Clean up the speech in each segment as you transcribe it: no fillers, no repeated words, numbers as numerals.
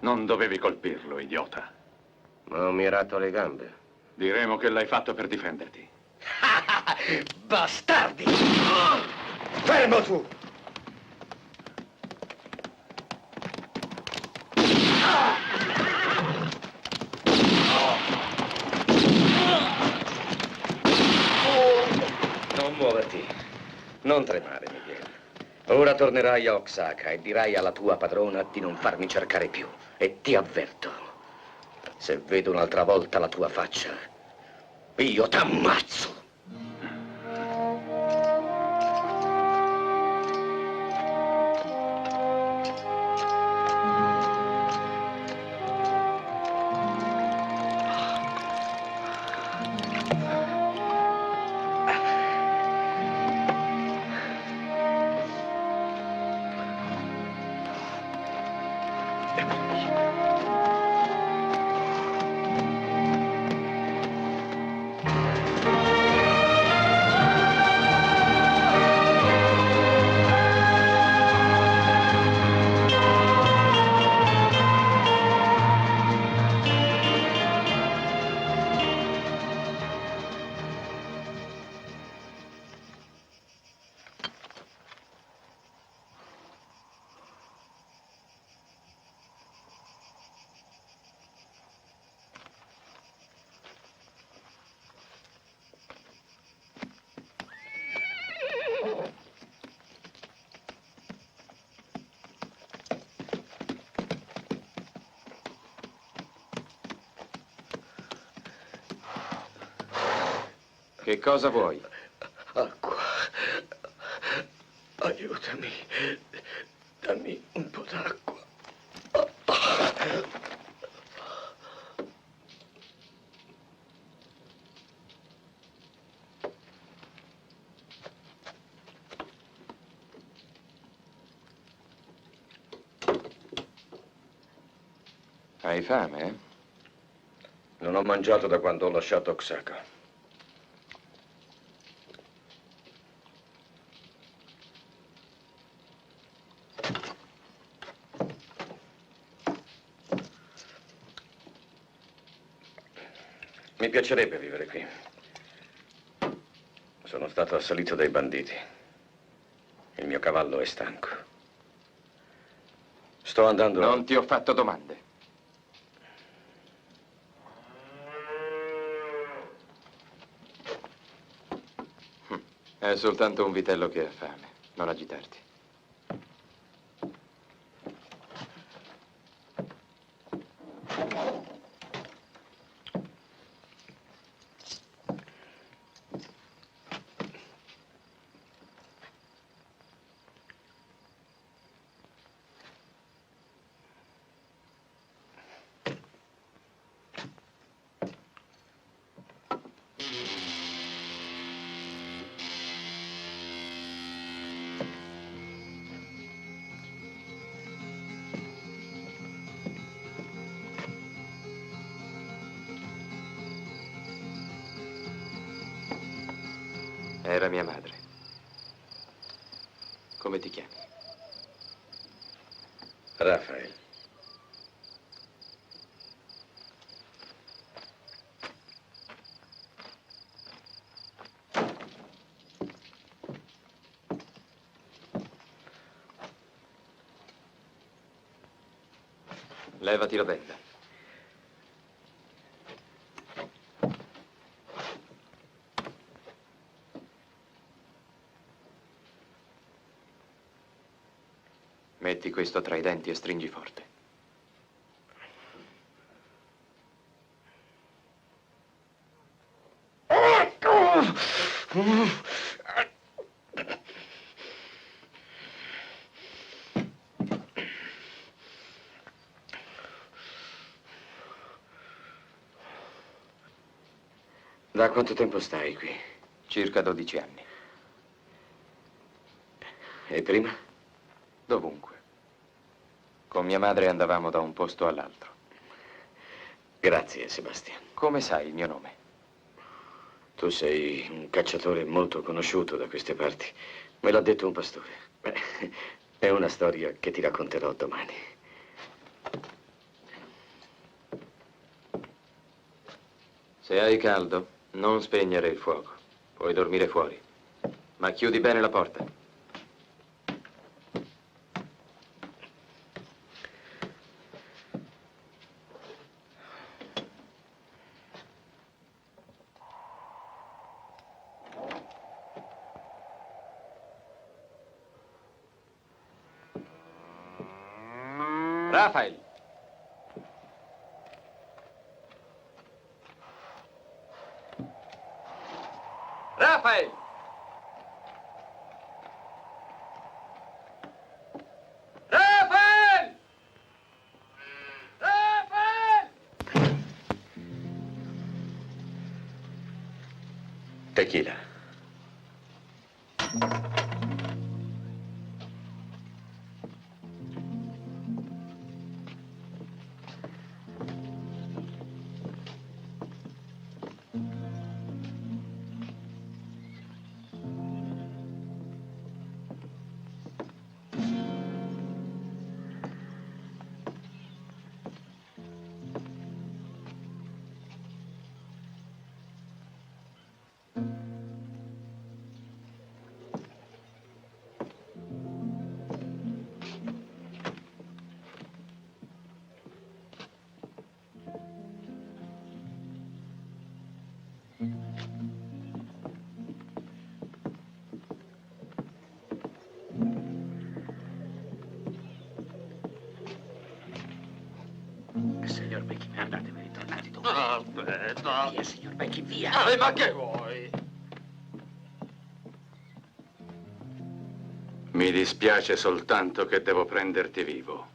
Non dovevi colpirlo, idiota. Ma ho mirato le gambe. Diremo che l'hai fatto per difenderti. Bastardi! Fermo tu! Non muoverti. Non tremare, Miguel. Ora tornerai a Oaxaca e dirai alla tua padrona di non farmi cercare più. E ti avverto, se vedo un'altra volta la tua faccia, io t'ammazzo! Che cosa vuoi? Acqua. Aiutami. Dammi un po' d'acqua. Hai fame, eh? Non ho mangiato da quando ho lasciato Oaxaca. Mi piacerebbe vivere qui. Sono stato assalito dai banditi. Il mio cavallo è stanco. Sto andando... Non ti ho fatto domande. È soltanto un vitello che ha fame. Non agitarti. Era mia madre. Come ti chiami? Rafael. Levati la benda. Metti questo tra i denti e stringi forte. Da quanto tempo stai qui? Circa 12 anni. E prima? Dovunque. Con mia madre andavamo da un posto all'altro. Grazie, Sebastian. Come sai il mio nome? Tu sei un cacciatore molto conosciuto da queste parti. Me l'ha detto un pastore. Beh, è una storia che ti racconterò domani. Se hai caldo, non spegnere il fuoco. Puoi dormire fuori. Ma chiudi bene la porta. Rafael! Rafael! Rafael! Rafael! Tequila. Signor Becky, andatevene, ritornate dopo. Aspetta. Via, signor Becky, via. Ma che vuoi? Mi dispiace soltanto che devo prenderti vivo.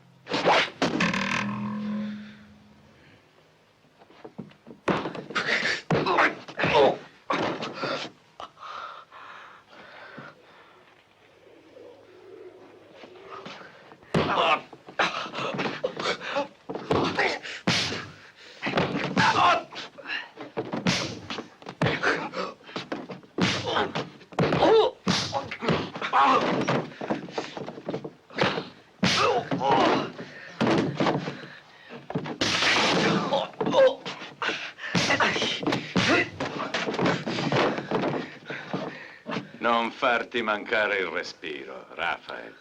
Non farti mancare il respiro, Rafael.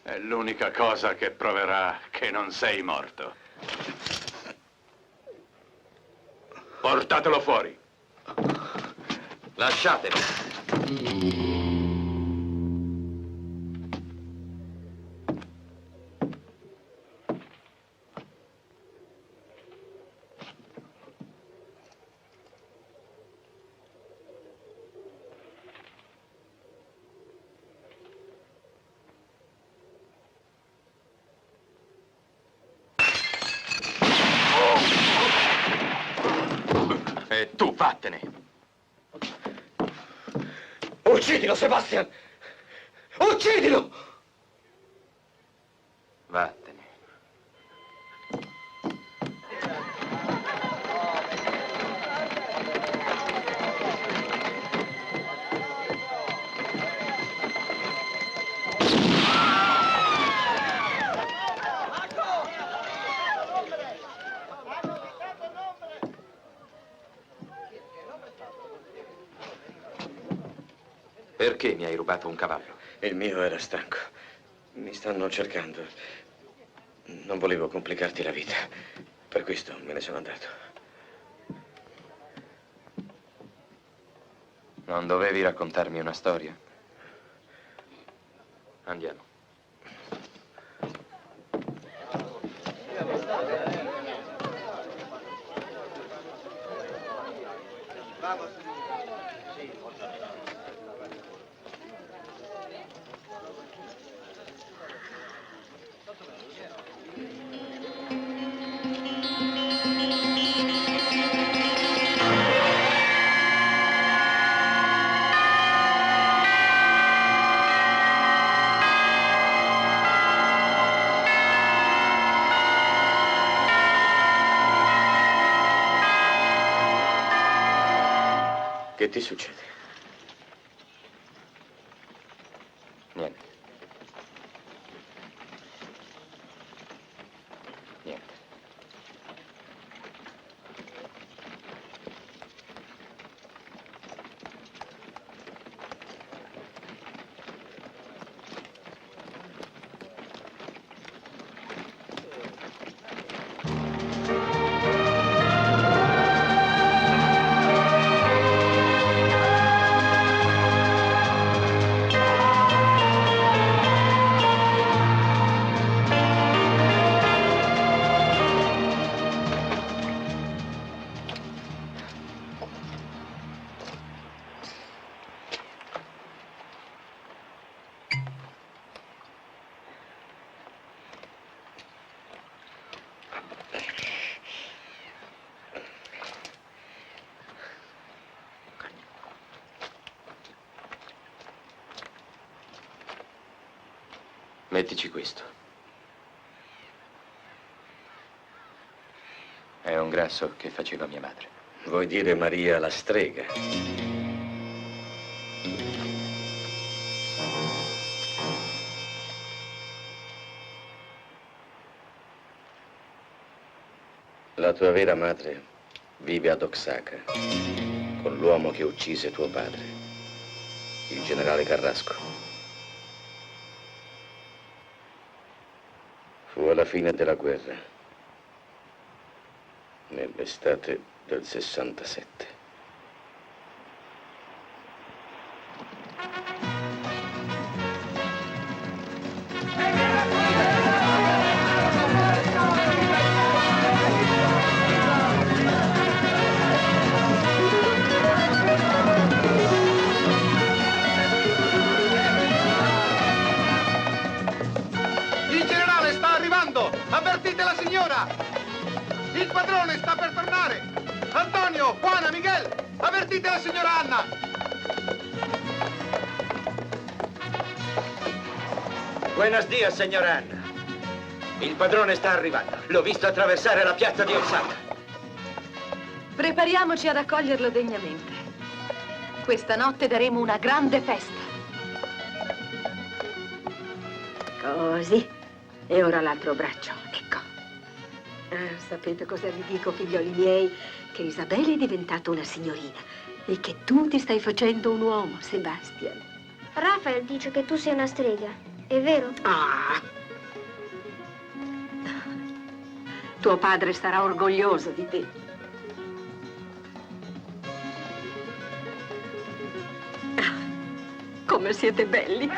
È l'unica cosa che proverà che non sei morto. Portatelo fuori. Lasciatemi. E tu vattene. Uccidilo, Sebastian! Uccidilo! Vattene. Perché mi hai rubato un cavallo? Il mio era stanco. Mi stanno cercando. Non volevo complicarti la vita. Per questo me ne sono andato. Non dovevi raccontarmi una storia? Andiamo. Che ti succede? Niente. Niente. Mettici questo. È un grasso che faceva mia madre. Vuoi dire Maria la strega? La tua vera madre vive ad Oaxaca con l'uomo che uccise tuo padre, il generale Carrasco. Fu alla fine della guerra, nell'estate del 67. Il generale sta arrivando! Avvertite la signora! Il padrone sta per tornare! Antonio, Juana, Miguel! Avvertite la signora Anna! Buenos dias, signora Anna. Il padrone sta arrivando. L'ho visto attraversare la piazza di Oaxaca. Prepariamoci ad accoglierlo degnamente. Questa notte daremo una grande festa. Così. E ora l'altro braccio, ecco. Sapete cosa vi dico, figlioli miei? Che Isabella è diventata una signorina e che tu ti stai facendo un uomo, Sebastian. Rafael dice che tu sei una strega, è vero? Ah! Tuo padre sarà orgoglioso di te. Come siete belli!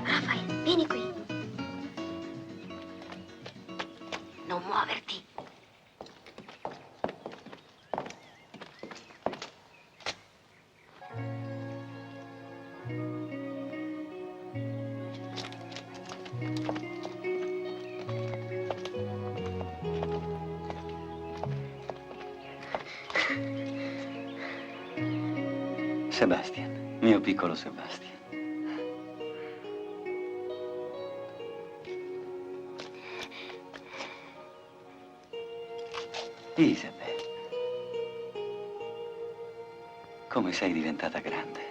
Rafael, vieni qui. Non muoverti. Sebastian, mio piccolo Sebastian. Isabel, come sei diventata grande.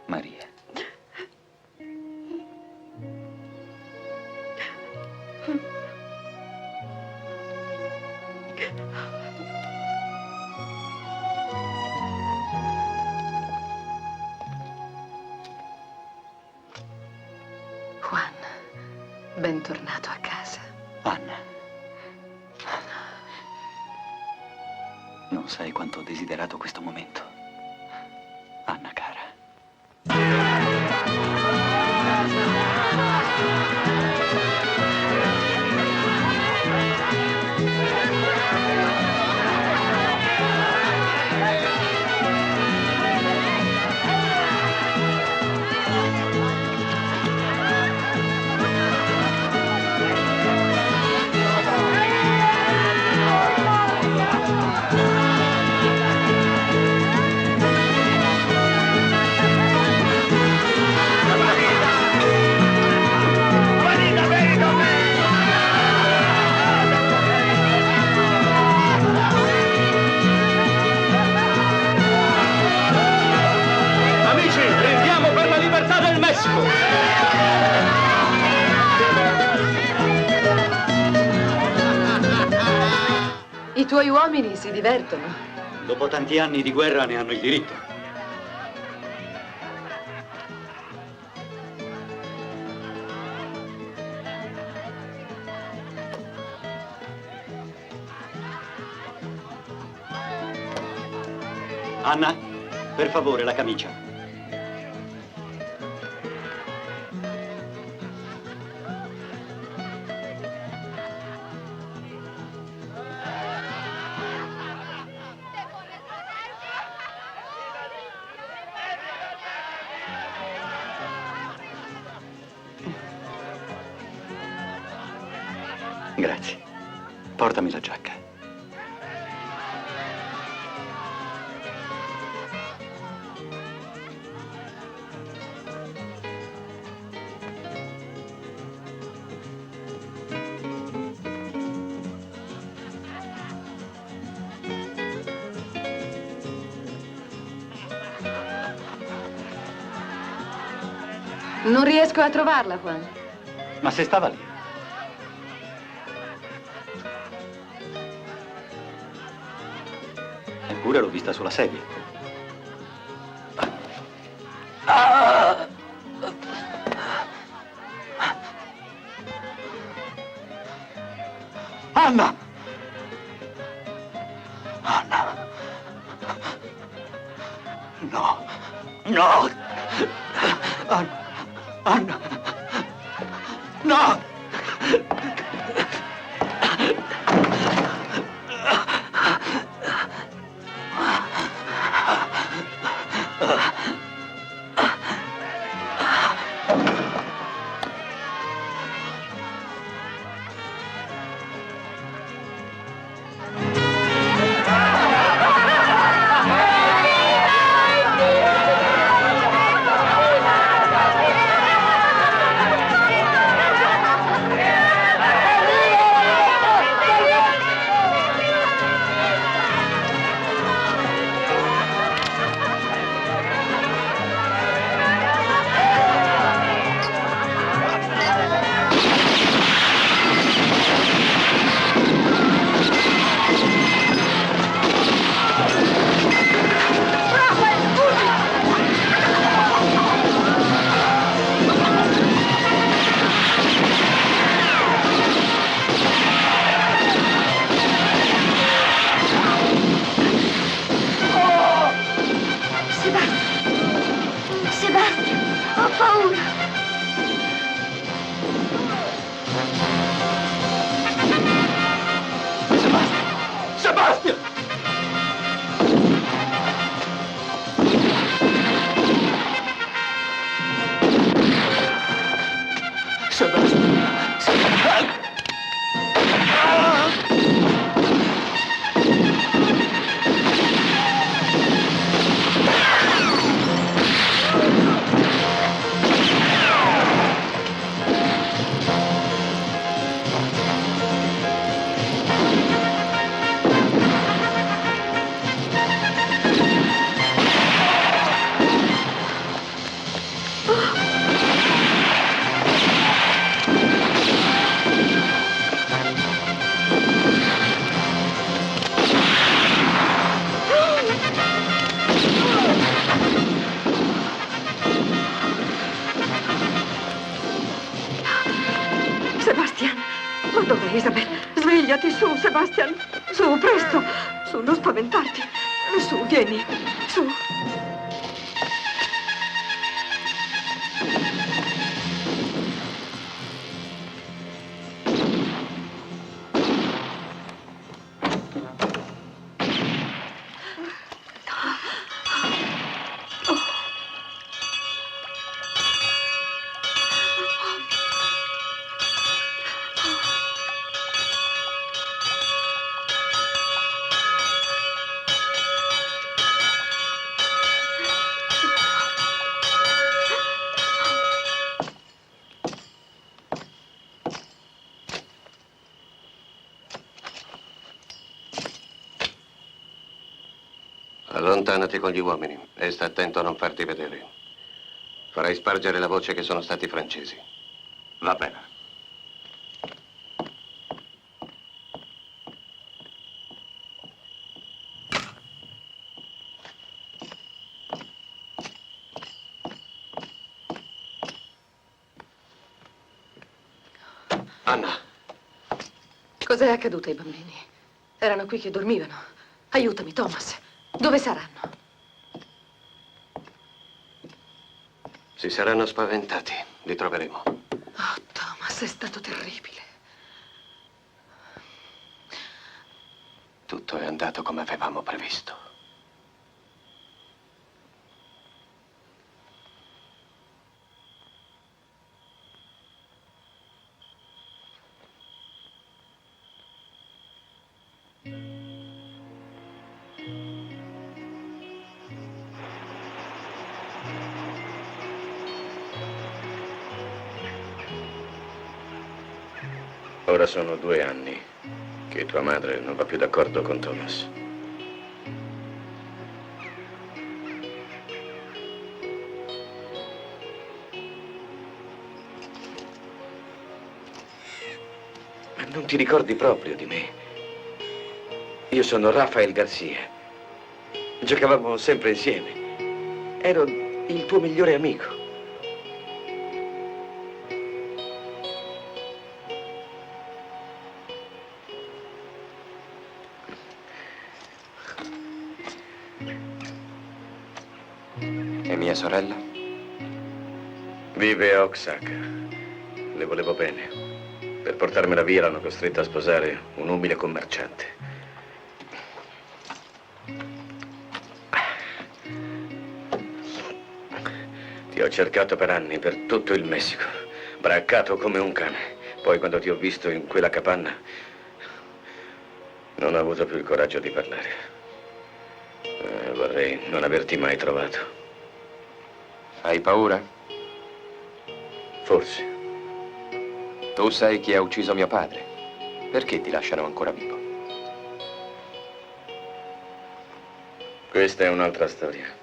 Maria. Juan, bentornato a casa. Anna. Non sai quanto ho desiderato questo momento. Anna cara. Amici, prendiamo per la libertà del Messico! I tuoi uomini si divertono. Dopo tanti anni di guerra ne hanno il diritto. Anna, per favore, la camicia. Grazie. Portami la giacca. Non riesco a trovarla, Juan. Ma se stava lì. Eppure l'ho vista sulla sedia. Anna! Anna! No! No! Anna! Anna! No! Sebastian, ma dov'è Isabel? Svegliati, su, Sebastian. Su, presto. Su, non spaventarti. Su, vieni. Su. Allontanati con gli uomini e sta attento a non farti vedere. Farai spargere la voce che sono stati francesi. Va bene. Anna! Cos'è accaduto ai bambini? Erano qui che dormivano. Aiutami, Thomas. Dove saranno? Si saranno spaventati. Li troveremo. Oh, Thomas, è stato terribile. Tutto è andato come avevamo previsto. Ora sono 2 anni che tua madre non va più d'accordo con Thomas. Ma non ti ricordi proprio di me? Io sono Rafael Garcia. Giocavamo sempre insieme. Ero il tuo migliore amico. E mia sorella? Vive a Oaxaca. Le volevo bene. Per portarmela via l'hanno costretta a sposare un umile commerciante. Ti ho cercato per anni, per tutto il Messico, braccato come un cane. Poi quando ti ho visto in quella capanna, non ho avuto più il coraggio di parlare. Vorrei non averti mai trovato. Hai paura? Forse. Tu sai chi ha ucciso mio padre. Perché ti lasciano ancora vivo? Questa è un'altra storia.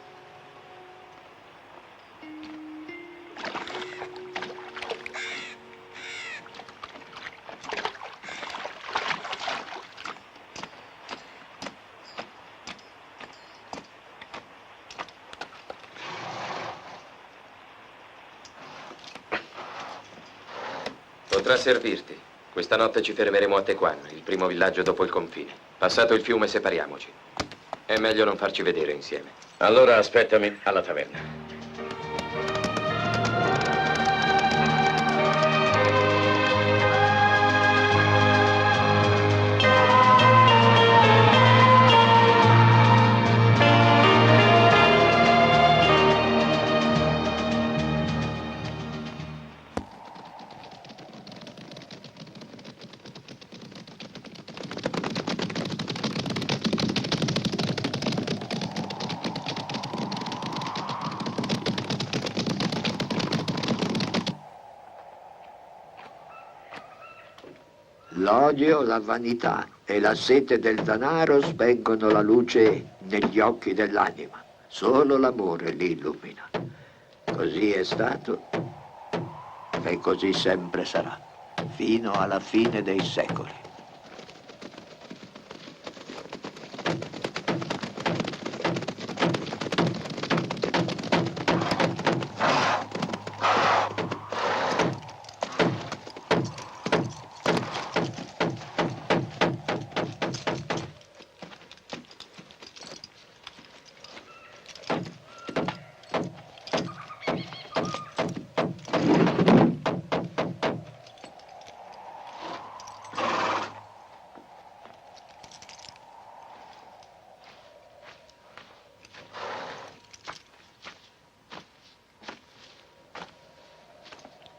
Potrà servirti. Questa notte ci fermeremo a Tecuan, il primo villaggio dopo il confine. Passato il fiume separiamoci. È meglio non farci vedere insieme. Allora aspettami alla taverna. L'odio, la vanità e la sete del denaro spengono la luce negli occhi dell'anima. Solo l'amore li illumina. Così è stato e così sempre sarà, fino alla fine dei secoli.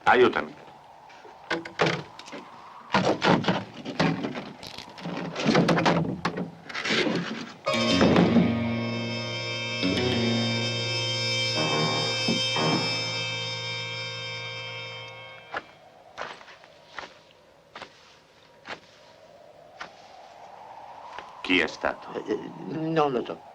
Aiutami. Chi è stato? Non lo so.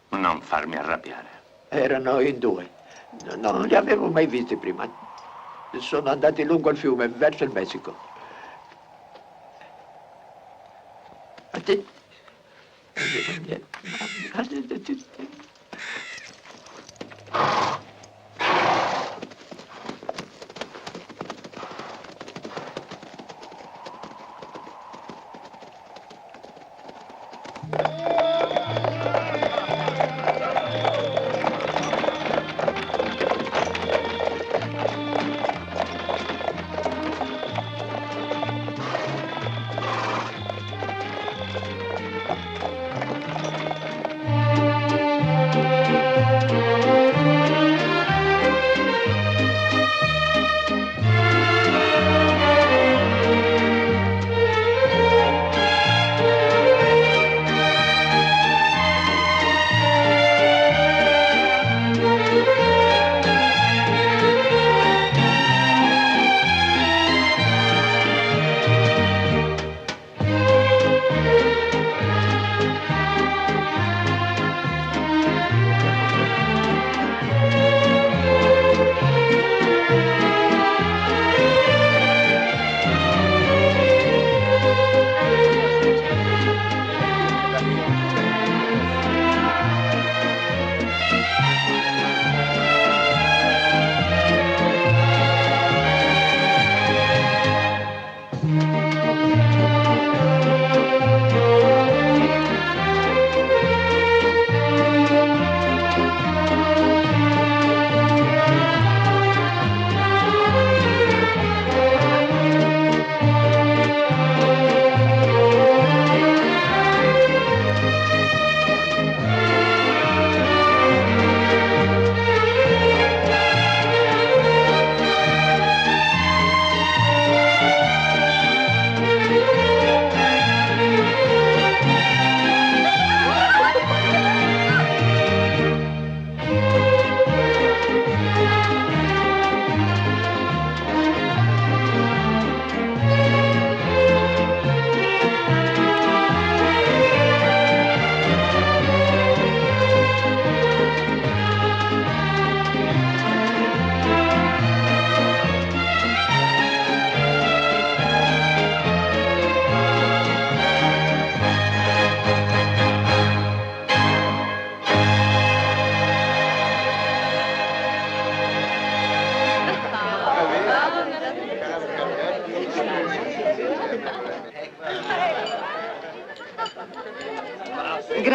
Non farmi arrabbiare. Erano in 2. Non li avevo mai visti prima. Sono andati lungo il fiume, verso il Messico.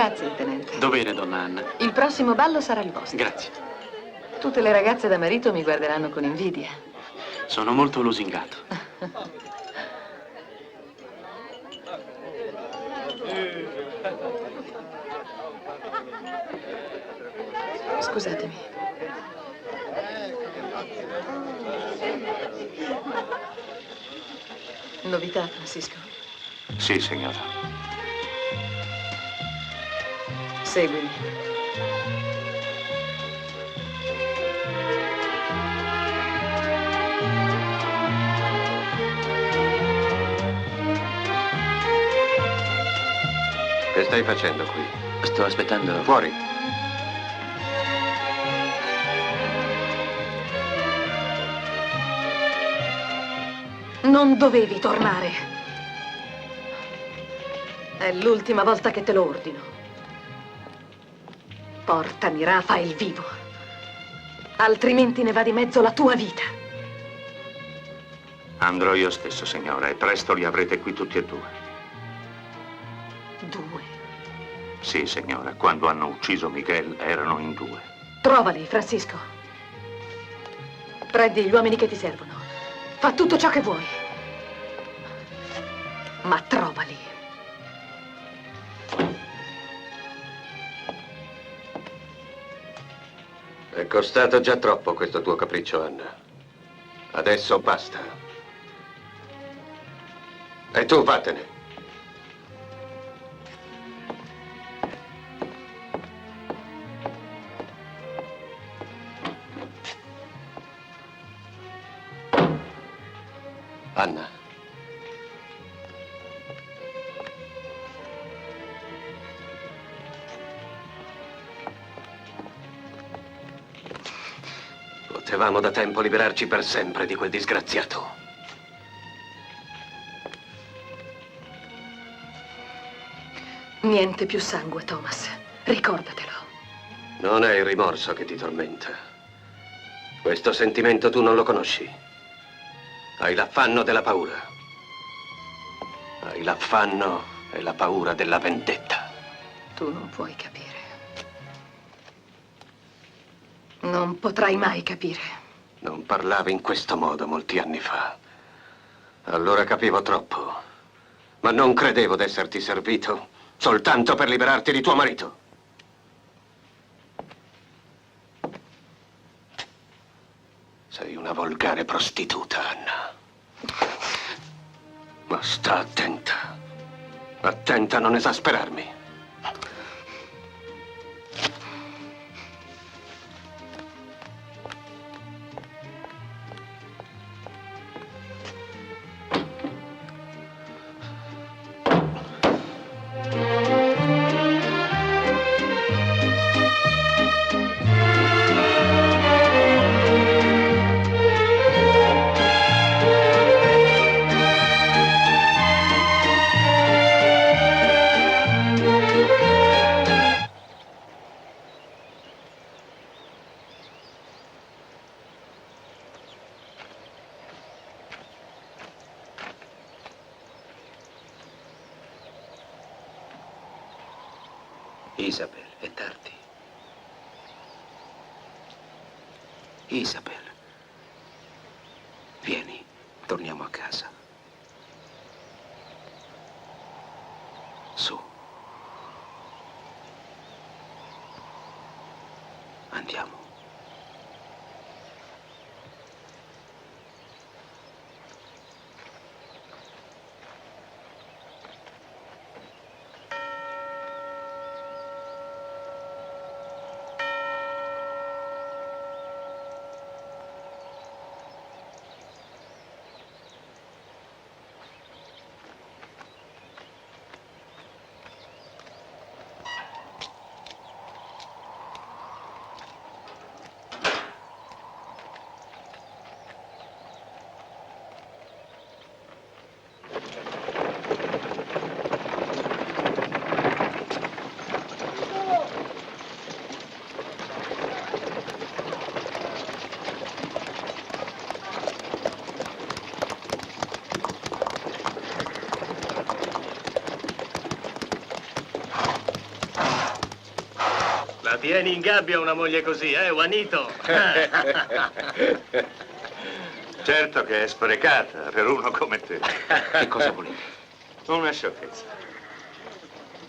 Grazie, tenente. Dov'era, donna Anna? Il prossimo ballo sarà il vostro. Grazie. Tutte le ragazze da marito mi guarderanno con invidia. Sono molto lusingato. Scusatemi. Novità, Francisco? Sì, signora. Seguimi. Che stai facendo qui? Sto aspettando... Fuori. Non dovevi tornare. È l'ultima volta che te lo ordino. Portami Rafael vivo. Altrimenti ne va di mezzo la tua vita. Andrò io stesso, signora, e presto li avrete qui tutti e due. Due. Sì, signora, quando hanno ucciso Miguel erano in due. Trovali, Francisco. Prendi gli uomini che ti servono. Fa tutto ciò che vuoi. Ma trovali. È costato già troppo questo tuo capriccio, Anna. Adesso basta. E tu vattene. Anna. Potevamo da tempo liberarci per sempre di quel disgraziato. Niente più sangue, Thomas. Ricordatelo. Non è il rimorso che ti tormenta. Questo sentimento tu non lo conosci. Hai l'affanno della paura. Hai l'affanno e la paura della vendetta. Tu non puoi capire. Non potrai mai capire. Non parlavi in questo modo molti anni fa. Allora capivo troppo. Ma non credevo d'esserti servito soltanto per liberarti di tuo marito. Sei una volgare prostituta, Anna. Ma sta attenta. Attenta a non esasperarmi. Isabel, è tardi. Isabel, vieni, torniamo a casa. Su. Andiamo. tieni in gabbia una moglie così, Juanito? Certo che è sprecata per uno come te. Che cosa volete? Una sciocchezza.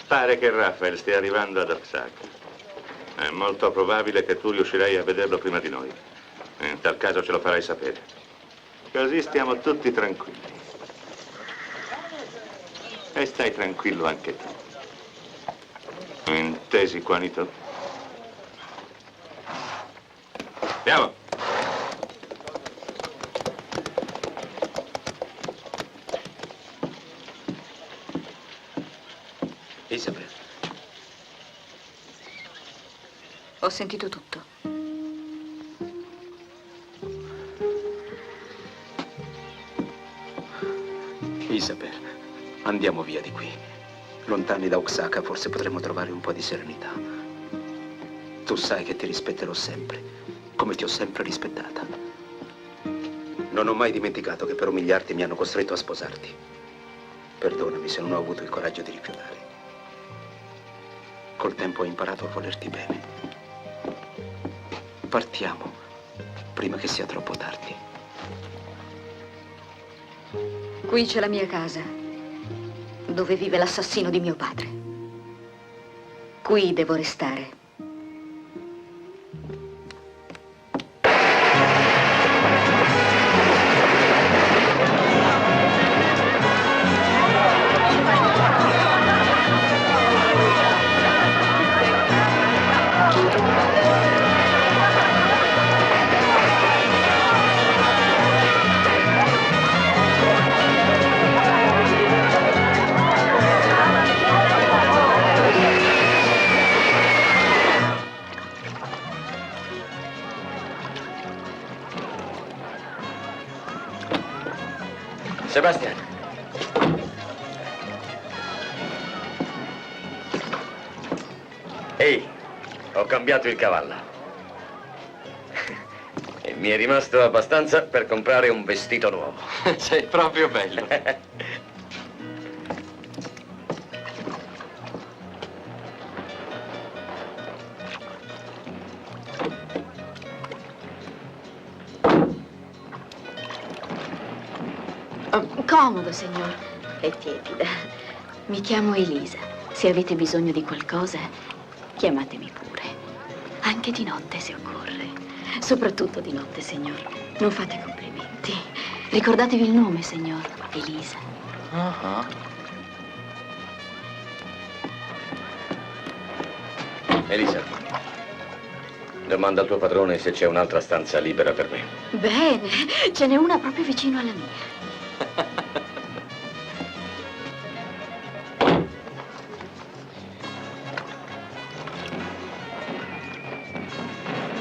Pare che Raphael stia arrivando ad Oaxaca. È molto probabile che tu riuscirai a vederlo prima di noi. In tal caso ce lo farai sapere. Così stiamo tutti tranquilli. E stai tranquillo anche tu. Intesi, Juanito? Andiamo. Isabel. Ho sentito tutto. Isabel, andiamo via di qui. Lontani da Oaxaca forse potremo trovare un po' di serenità. Tu sai che ti rispetterò sempre, come ti ho sempre rispettata. Non ho mai dimenticato che per umiliarti mi hanno costretto a sposarti. Perdonami se non ho avuto il coraggio di rifiutare. Col tempo ho imparato a volerti bene. Partiamo, prima che sia troppo tardi. Qui c'è la mia casa, dove vive l'assassino di mio padre. Qui devo restare. Sebastian. Ehi, ho cambiato il cavallo. E mi è rimasto abbastanza per comprare un vestito nuovo. Sei proprio bello. Comodo, signor. È tiepida. Mi chiamo Elisa. Se avete bisogno di qualcosa, chiamatemi pure. Anche di notte, se occorre. Soprattutto di notte, signor. Non fate complimenti. Ricordatevi il nome, signor. Elisa. Elisa, domanda al tuo padrone se c'è un'altra stanza libera per me. Bene, ce n'è una proprio vicino alla mia.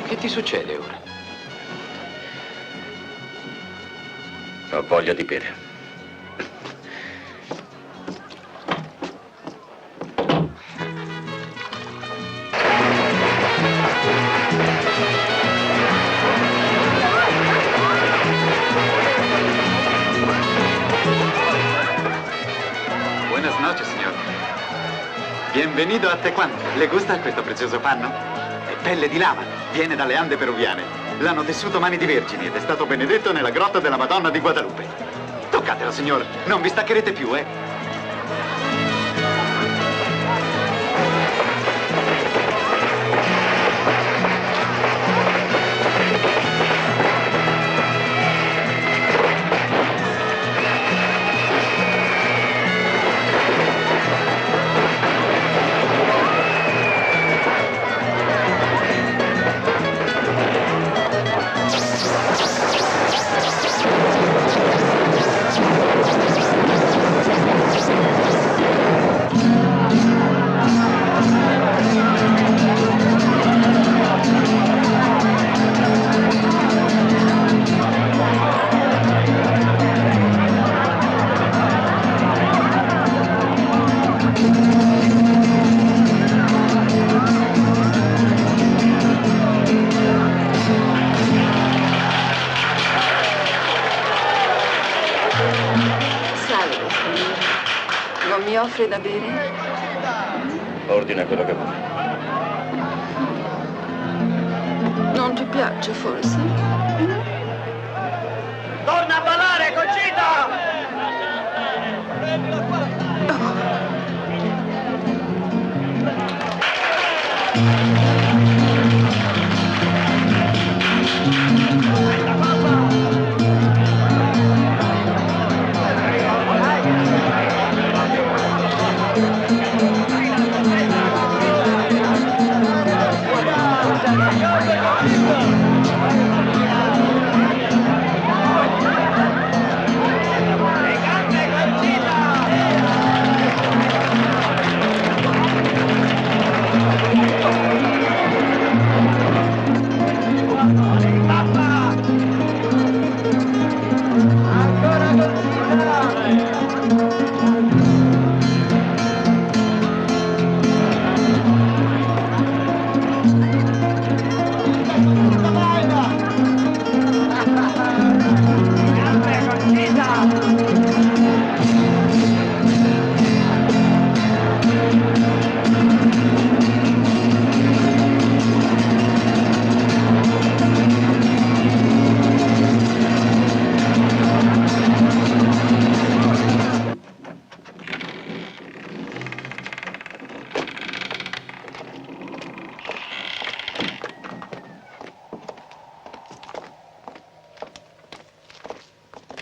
Che ti succede ora? Ho voglia di bere. Buenas noches, señor. Bienvenido a Tecuán. ¿Le gusta questo prezioso panno? È pelle di lama, viene dalle Ande peruviane. L'hanno tessuto mani di vergini ed è stato benedetto nella grotta della Madonna di Guadalupe. Toccatelo, signor, non vi staccherete più, eh? Non mi offre da bere? Ordina quello che vuoi. Non ti piace, forse? Torna a ballare, Conchita!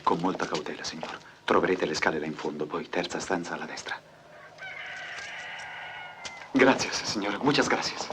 Con molta cautela, signor. Troverete le scale là in fondo, poi terza stanza alla destra. Gracias, signor. Muchas gracias.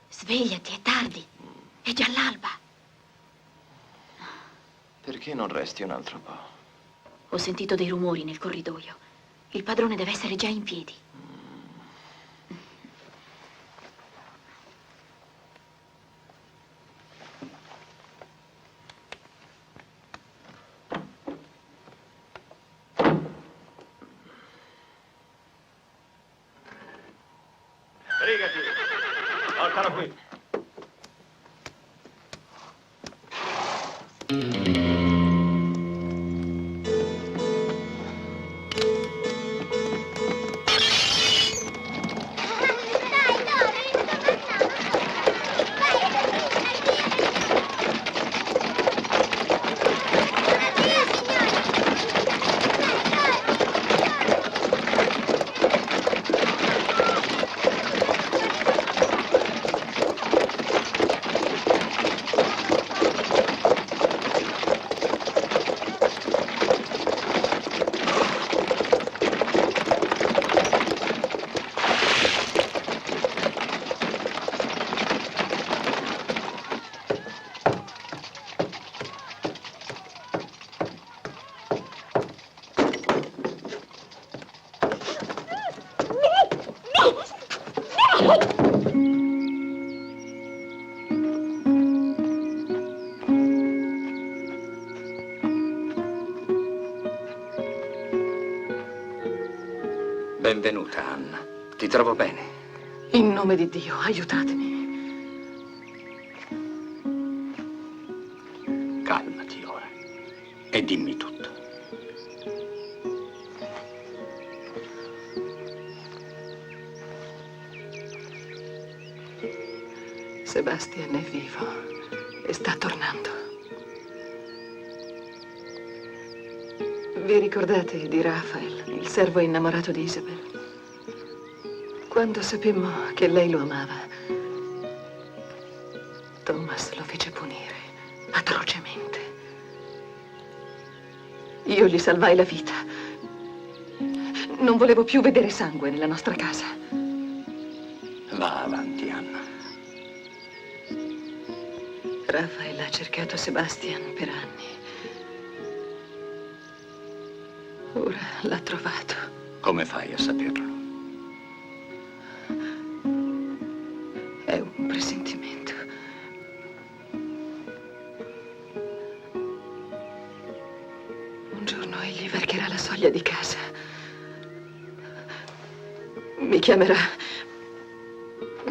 Svegliati, è tardi. È già l'alba. Perché non resti un altro po'? Ho sentito dei rumori nel corridoio. Il padrone deve essere già in piedi. Brigati! Portalo qui! Benvenuta, Anna. Ti trovo bene. In nome di Dio, aiutatemi. Calmati ora e dimmi tutto. Sebastian è vivo e sta tornando. Vi ricordate di Raphael, il servo innamorato di Isabel? Quando sapemmo che lei lo amava, Thomas lo fece punire atrocemente. Io gli salvai la vita. Non volevo più vedere sangue nella nostra casa. Va avanti, Anna. Raphael ha cercato Sebastian per anni. Ora l'ha trovato. Come fai a saperlo? È un presentimento. Mi varcherà la soglia di casa. Mi chiamerà.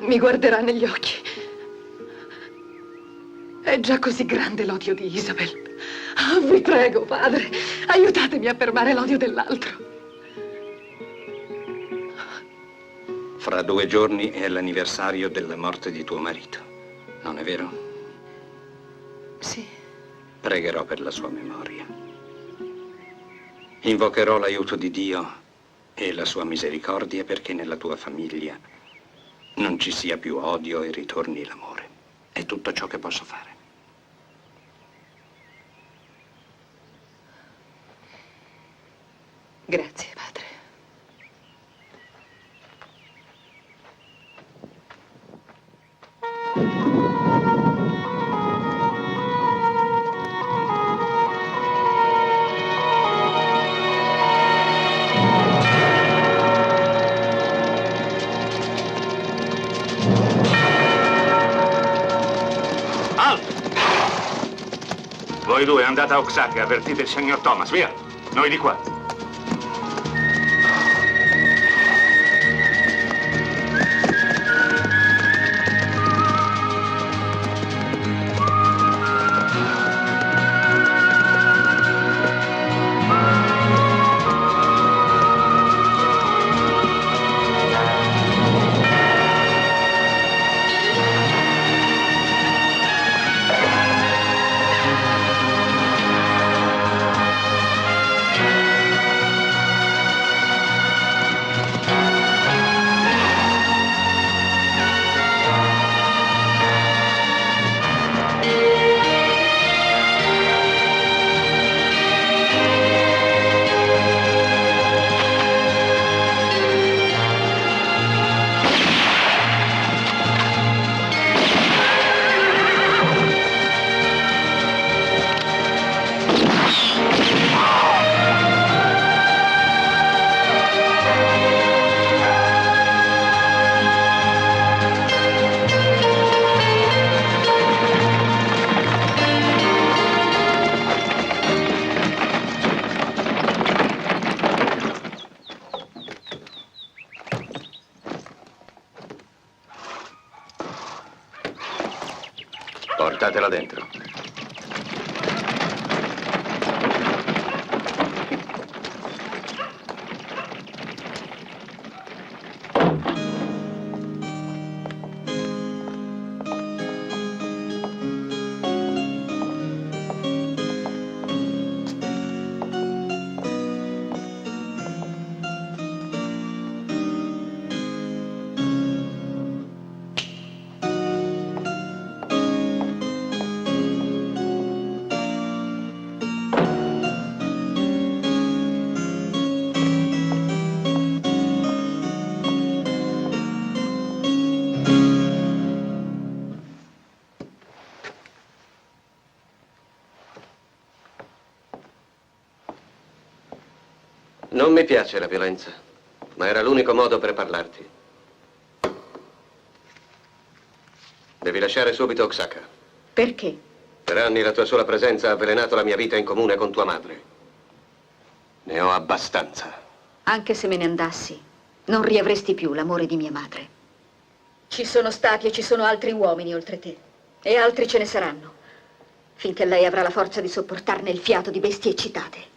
Mi guarderà negli occhi. È già così grande l'odio di Isabel. Oh, vi prego, padre, aiutatemi a fermare l'odio dell'altro. Fra 2 giorni è l'anniversario della morte di tuo marito, non è vero? Sì. Pregherò per la sua memoria. Invocherò l'aiuto di Dio e la sua misericordia perché nella tua famiglia non ci sia più odio e ritorni l'amore. È tutto ciò che posso fare. Grazie, padre. Voi due andate a Oaxaca e avvertite il signor Thomas, via! Noi di qua. Portatela dentro. Non mi piace la violenza, ma era l'unico modo per parlarti. Devi lasciare subito Oaxaca. Perché? Per anni la tua sola presenza ha avvelenato la mia vita in comune con tua madre. Ne ho abbastanza. Anche se me ne andassi, non riavresti più l'amore di mia madre. Ci sono stati e ci sono altri uomini oltre te. E altri ce ne saranno. Finché lei avrà la forza di sopportarne il fiato di bestie eccitate.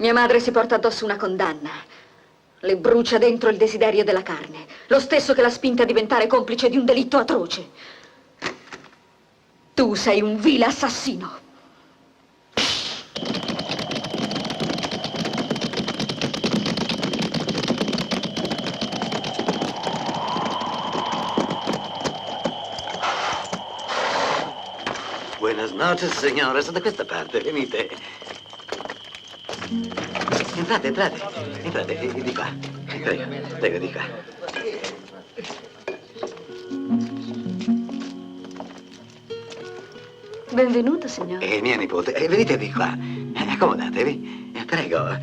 Mia madre si porta addosso una condanna. Le brucia dentro il desiderio della carne. Lo stesso che l'ha spinta a diventare complice di un delitto atroce. Tu sei un vile assassino. Buenas noches, señores. Da questa parte, venite. Entrate, di qua. Prego, di qua. Benvenuto, signore. Mia nipote, venite di qua. Accomodatevi. Prego.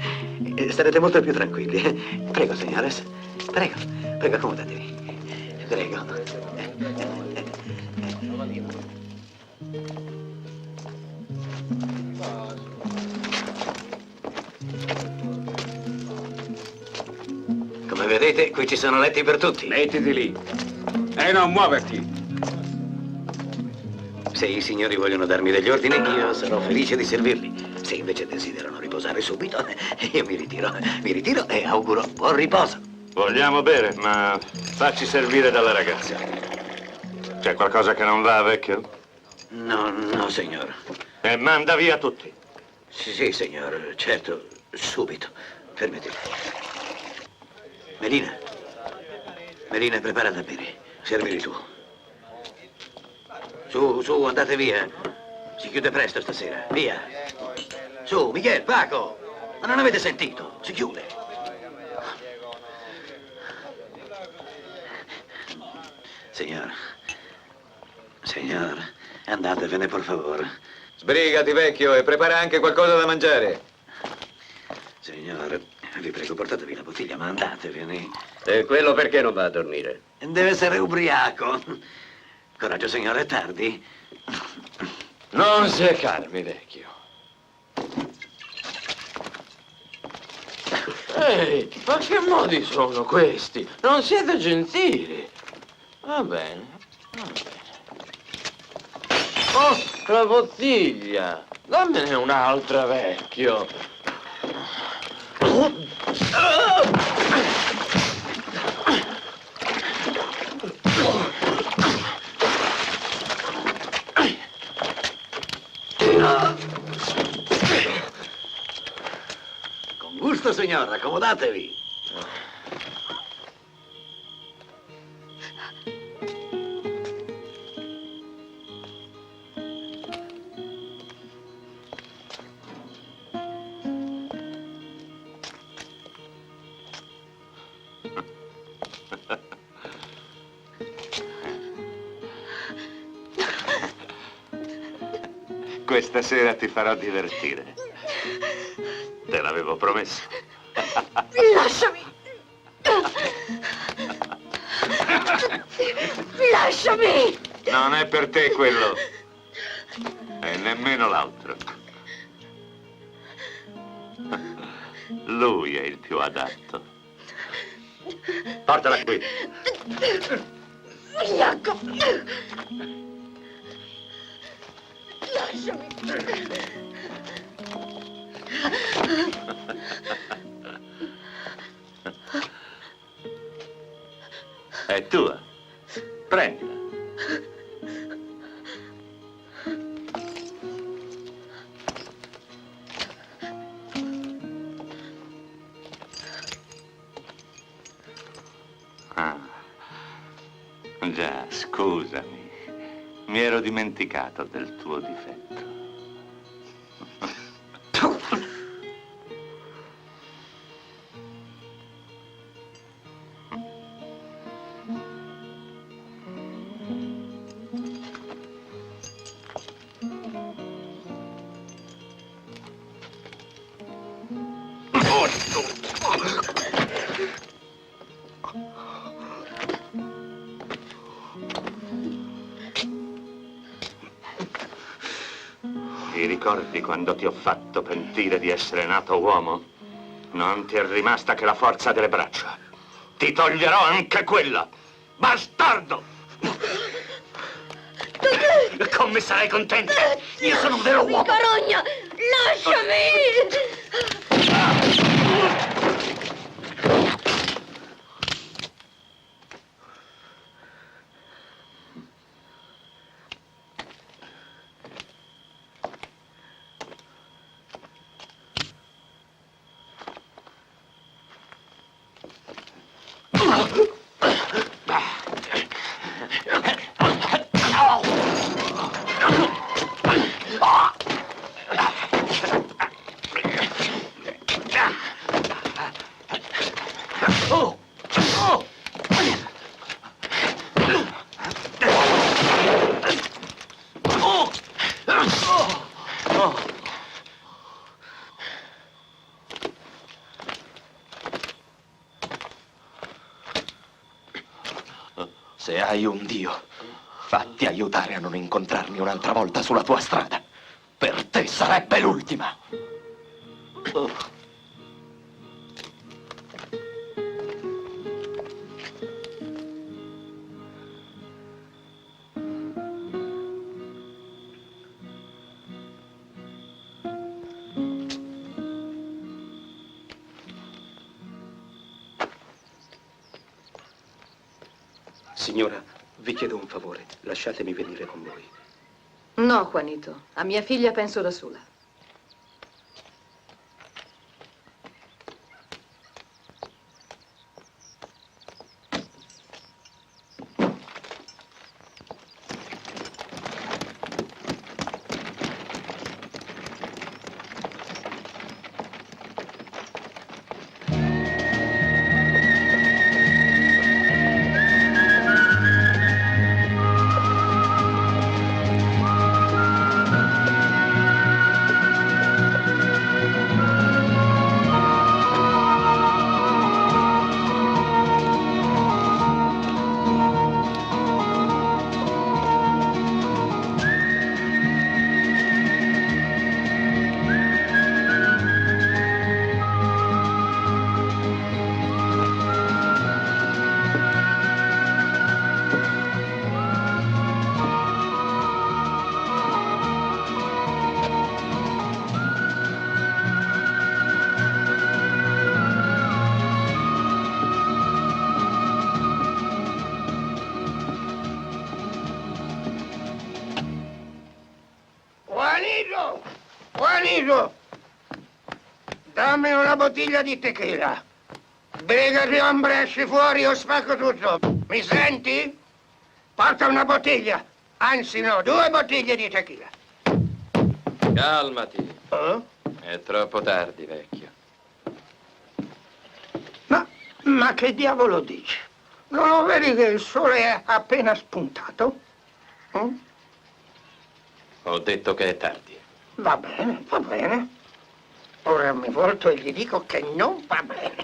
Starete molto più tranquilli. Prego, signores. Prego, accomodatevi. Prego. Come vedete, qui ci sono letti per tutti. Mettiti lì. E non muoverti. Se i signori vogliono darmi degli ordini, io sarò felice di servirli. Se invece desiderano riposare subito, io mi ritiro e auguro buon riposo. Vogliamo bere, ma facci servire dalla ragazza. C'è qualcosa che non va, vecchio? No, signor. E manda via tutti. Sì, signor, certo, subito. Permettete. Melina, prepara da bere. Servili tu. Su, andate via. Si chiude presto stasera. Via. Su, Miguel, Paco. Ma non avete sentito? Si chiude. Signor, andatevene, per favore. Sbrigati, vecchio, e prepara anche qualcosa da mangiare. Signor, vi prego, portatevi la bottiglia, ma andatevene. E quello perché non va a dormire? Deve essere ubriaco. Coraggio, signore, è tardi. Non seccarmi, vecchio. Ehi, ma che modi sono questi? Non siete gentili. Va bene. Oh, la bottiglia. Dammene un'altra, vecchio. Con gusto, signor, accomodatevi. Questa sera ti farò divertire. Te l'avevo promesso. Lasciami! Lasciami! Non è per te quello. E nemmeno l'altro. Lui è il più adatto. Portala qui. Iaco! Lasciami! È tua. Prendila. Ah. Già, scusami. Mi ero dimenticato del tuo difetto. Ti ricordi quando ti ho fatto pentire di essere nato uomo? Non ti è rimasta che la forza delle braccia. Ti toglierò anche quella! Bastardo! Come sarai contento? Io sono un vero uomo! Carogna! Lasciami! Se hai un Dio, fatti aiutare a non incontrarmi un'altra volta sulla tua strada. Per te sarebbe l'ultima. Signora, vi chiedo un favore. Lasciatemi venire con voi. No, Juanito. A mia figlia penso da sola. Juanito, dammi una bottiglia di tequila. Brigati, ombre, esci fuori o spacco tutto. Mi senti? Porta una bottiglia. Anzi no, 2 bottiglie di tequila. Calmati. È troppo tardi, vecchio. Ma che diavolo dici? Non lo vedi che il sole è appena spuntato? Ho detto che è tardi. Va bene, va bene. Ora mi volto e gli dico che non va bene.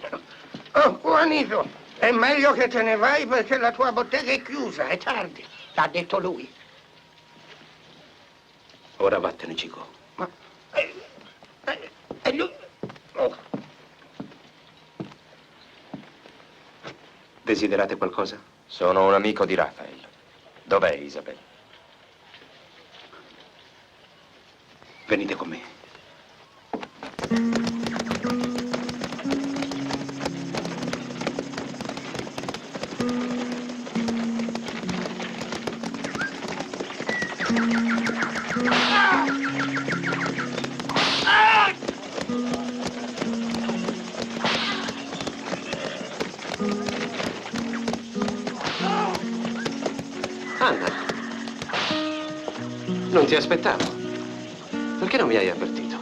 Oh, Juanito, è meglio che te ne vai perché la tua bottega è chiusa, è tardi. L'ha detto lui. Ora vattene, Chico. Ma... lui... Oh. Desiderate qualcosa? Sono un amico di Rafael. Dov'è Isabel? Venite con me. Anna, non ti aspettavo. Perché non mi hai avvertito?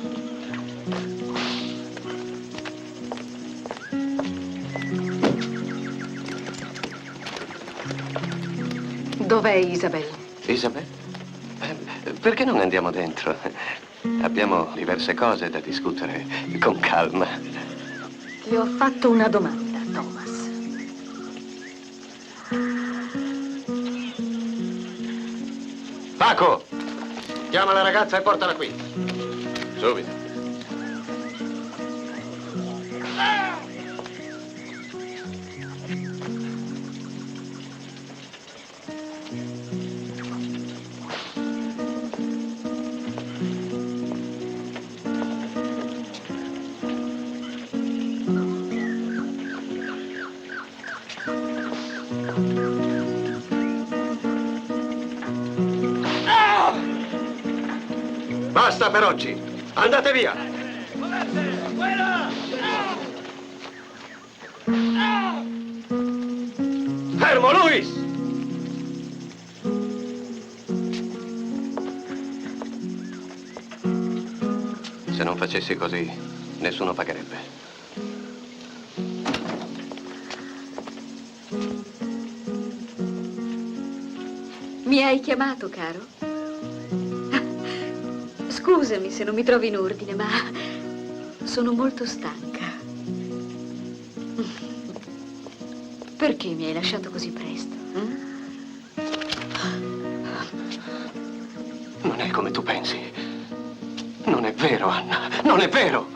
Dov'è Isabel? Isabel? Perché non andiamo dentro? Abbiamo diverse cose da discutere con calma. Ti ho fatto una domanda, Thomas. Paco! Chiama la ragazza e portala qui. Subito. Basta per oggi. Andate via. Fermo, Luis! Se non facessi così, nessuno pagherebbe. Mi hai chiamato, caro? Scusami se non mi trovi in ordine, ma sono molto stanca. Perché mi hai lasciato così presto? Non è come tu pensi. Non è vero, Anna. Non è vero.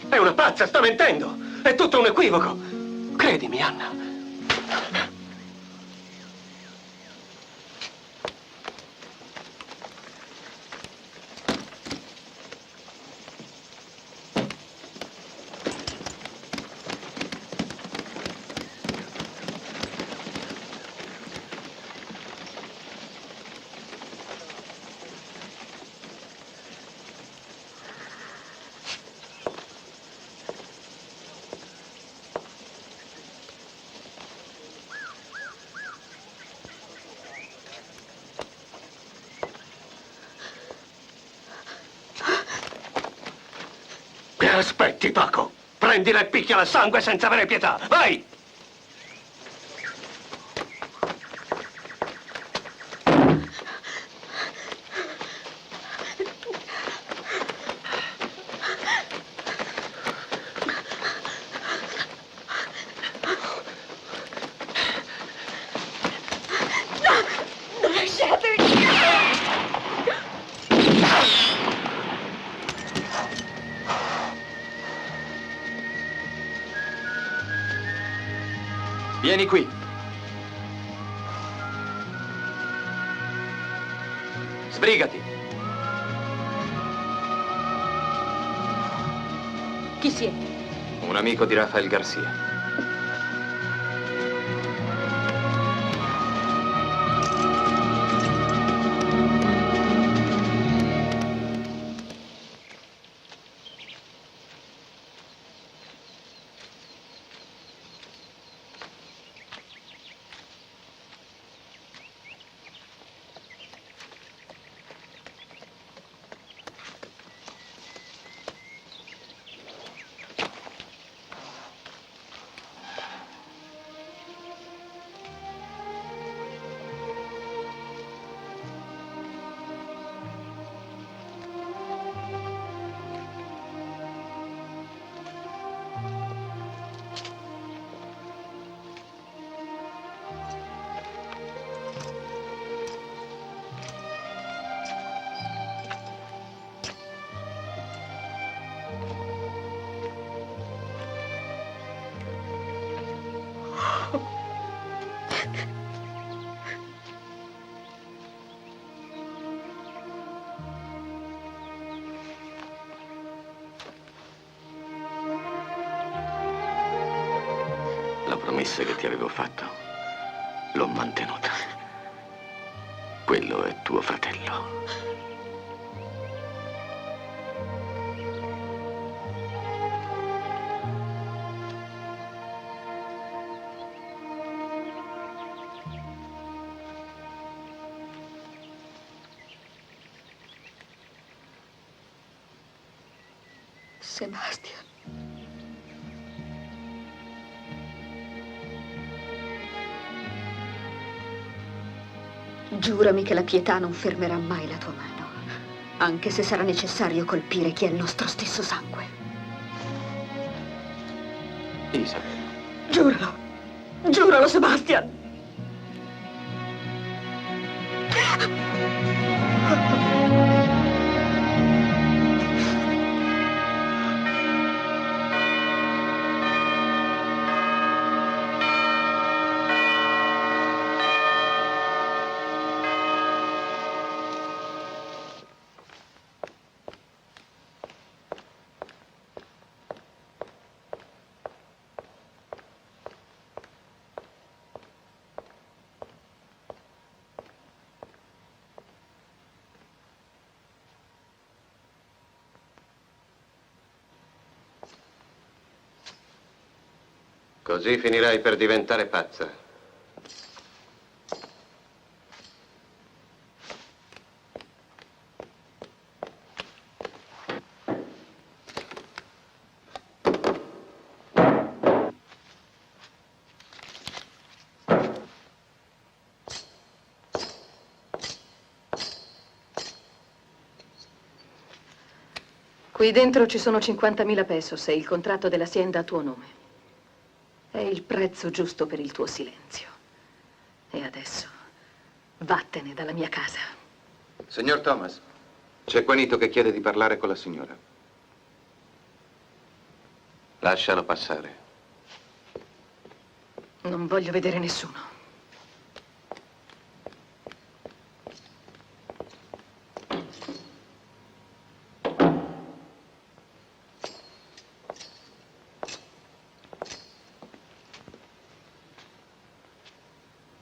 È una pazza, sta mentendo. È tutto un equivoco. Credimi, Anna. aspetti, Paco? Prendila e picchiala a sangue senza avere pietà. Vai! Vieni qui. Sbrigati. Chi siete? Un amico di Rafael Garcia. La promessa che ti avevo fatto l'ho mantenuta. Quello è tuo fratello. Sebastian. Giurami che la pietà non fermerà mai la tua mano, anche se sarà necessario colpire chi ha il nostro stesso sangue. Isabel. Giuralo! Giuralo, Sebastian! Così finirai per diventare pazza. Qui dentro ci sono 50.000 pesos e il contratto dell'azienda a tuo nome. È il prezzo giusto per il tuo silenzio. E adesso, vattene dalla mia casa. Signor Thomas, c'è Juanito che chiede di parlare con la signora. Lascialo passare. Non voglio vedere nessuno.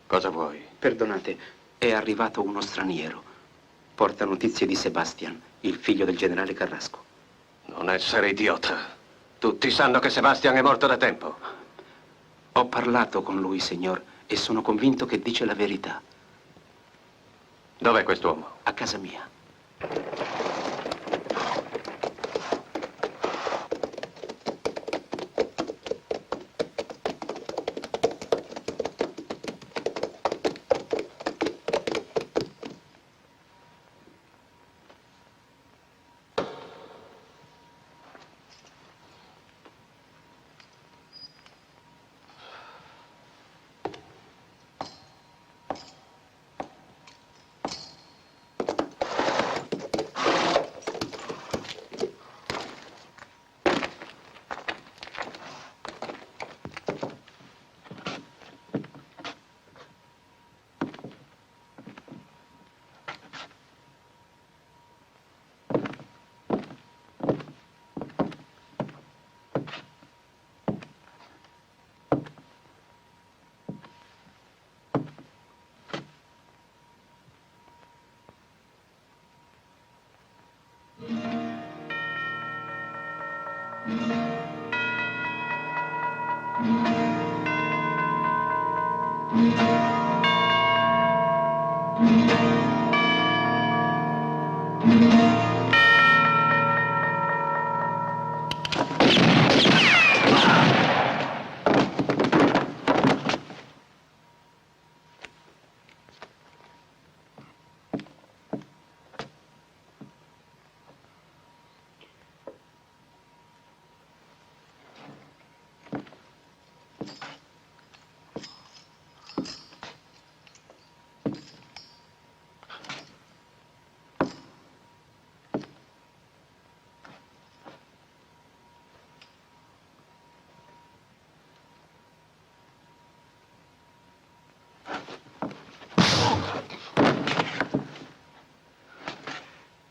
Cosa vuoi? Perdonate, è arrivato uno straniero. Porta notizie di Sebastian, il figlio del generale Carrasco. Non essere idiota. Tutti sanno che Sebastian è morto da tempo. Ho parlato con lui, signor, e sono convinto che dice la verità. Dov'è quest'uomo? A casa mia.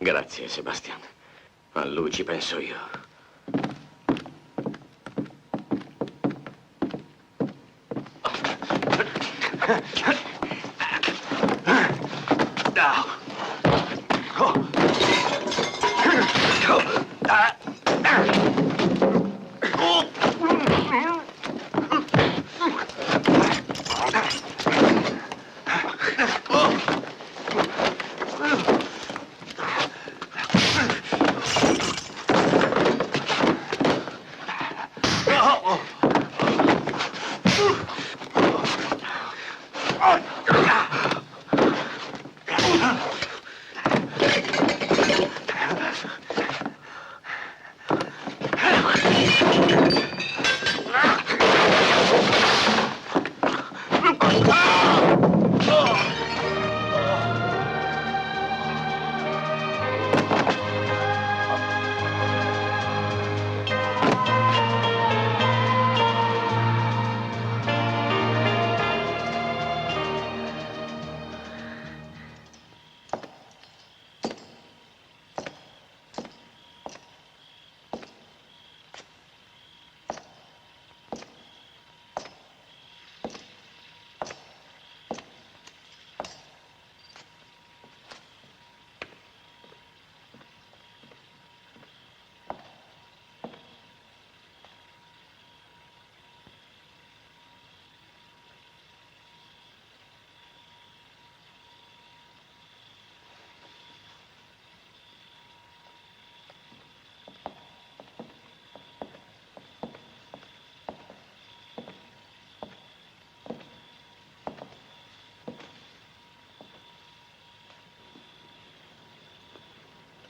Grazie, Sebastian. A lui ci penso io.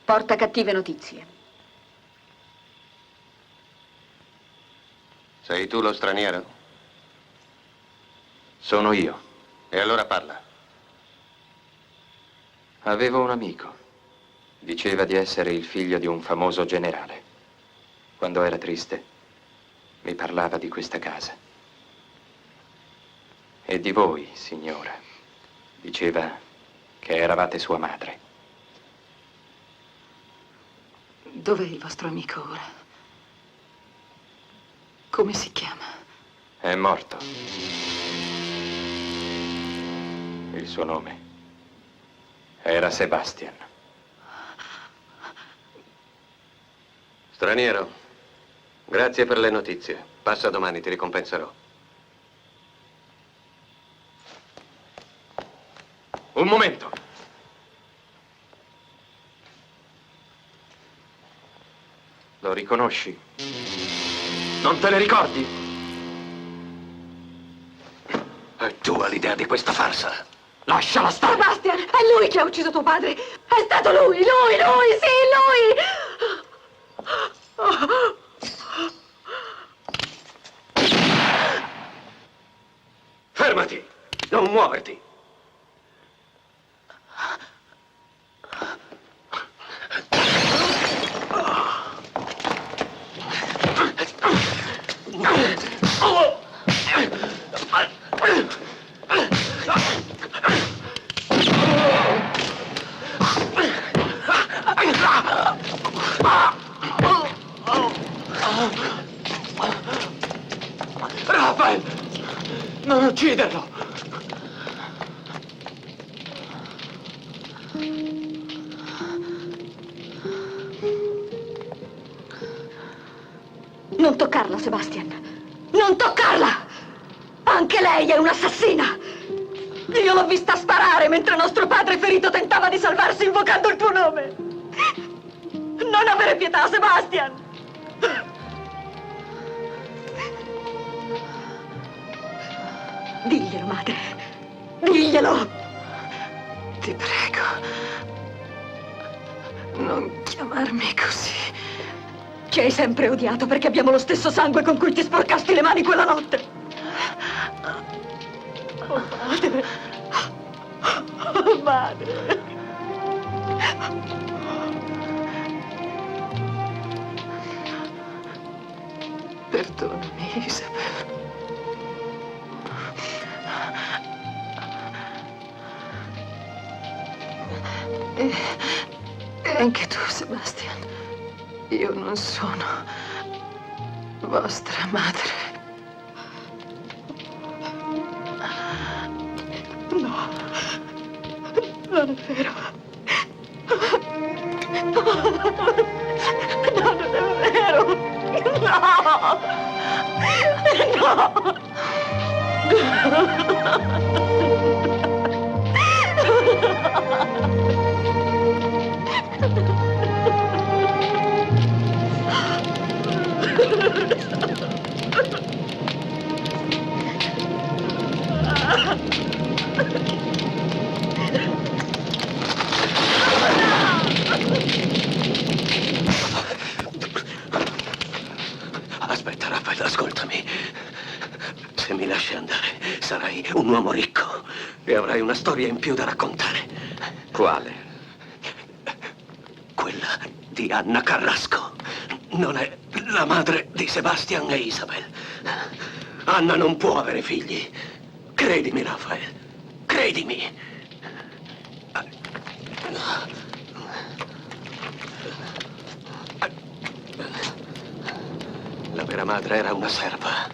Porta cattive notizie. Sei tu lo straniero? Sono io. E allora parla. Avevo un amico. Diceva di essere il figlio di un famoso generale. Quando era triste, mi parlava di questa casa. E di voi, signora. Diceva che eravate sua madre. Dov'è il vostro amico ora? Come si chiama? È morto. Il suo nome era Sebastian. Straniero, grazie per le notizie. Passa domani, ti ricompenserò. Un momento. Lo riconosci? Non te ne ricordi? E tu hai l'idea di questa farsa? Lasciala stare! Sebastian, è lui che ha ucciso tuo padre! È stato lui, sì, lui! Fermati! Non muoverti! Rafael! Non ucciderlo! Non toccarlo, Sebastian. Non toccarla! Anche lei è un'assassina! Io l'ho vista sparare mentre nostro padre ferito tentava di salvarsi invocando il tuo nome! Non avere pietà, Sebastian! Diglielo, madre! Diglielo! Ti prego, non chiamarmi così. Ci hai sempre odiato perché abbiamo lo stesso sangue con cui ti sporcasti le mani quella notte! Oh, madre! Oh, madre! Perdonami, Isabel. E anche tu, Sebastian. Io non sono vostra madre. No, non è vero. No, non è vero. No! No! Aspetta, Raphael, ascoltami. Se mi lasci andare, sarai un uomo ricco e avrai una storia in più da raccontare. Quale? Quella di Anna Carrasco. Non è la madre di Sebastian e Isabel. Anna non può avere figli. Credimi, Raphael. Credimi. La vera madre era una serva.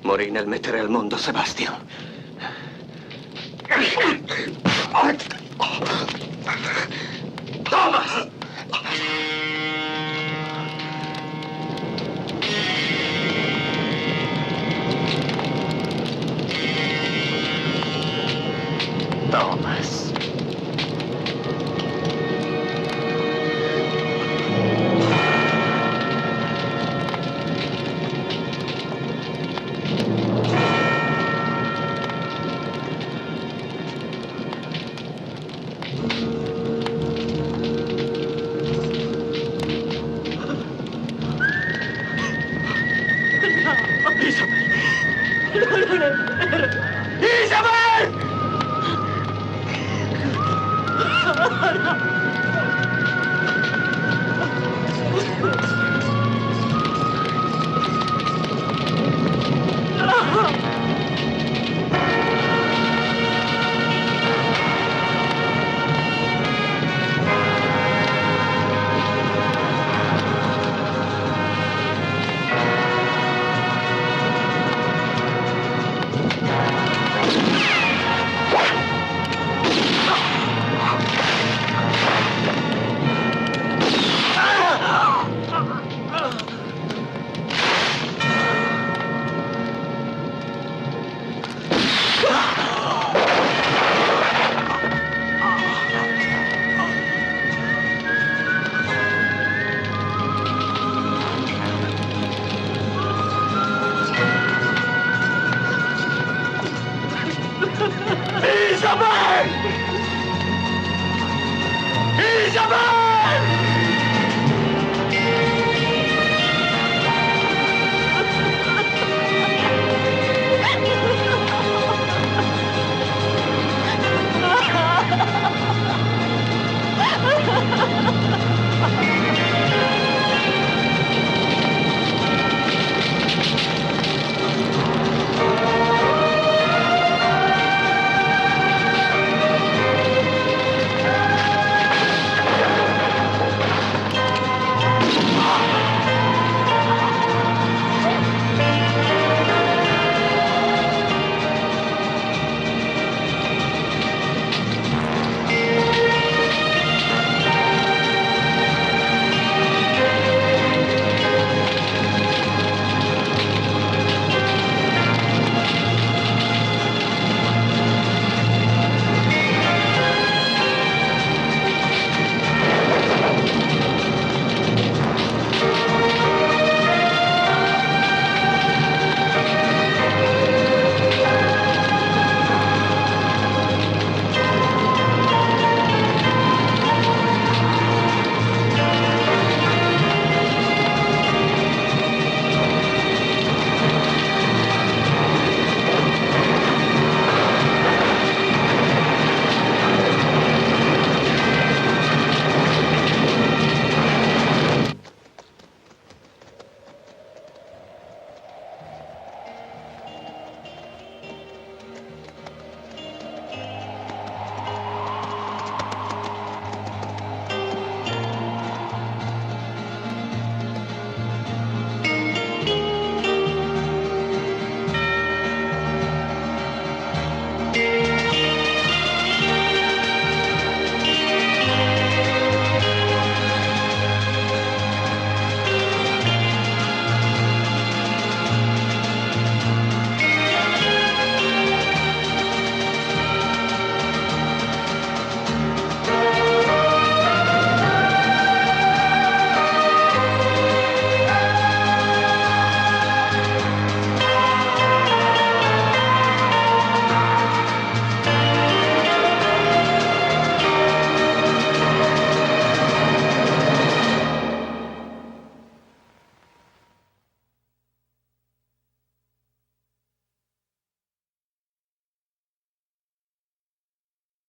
Morì nel mettere al mondo Sebastian. Thomas! Thomas. Isabel!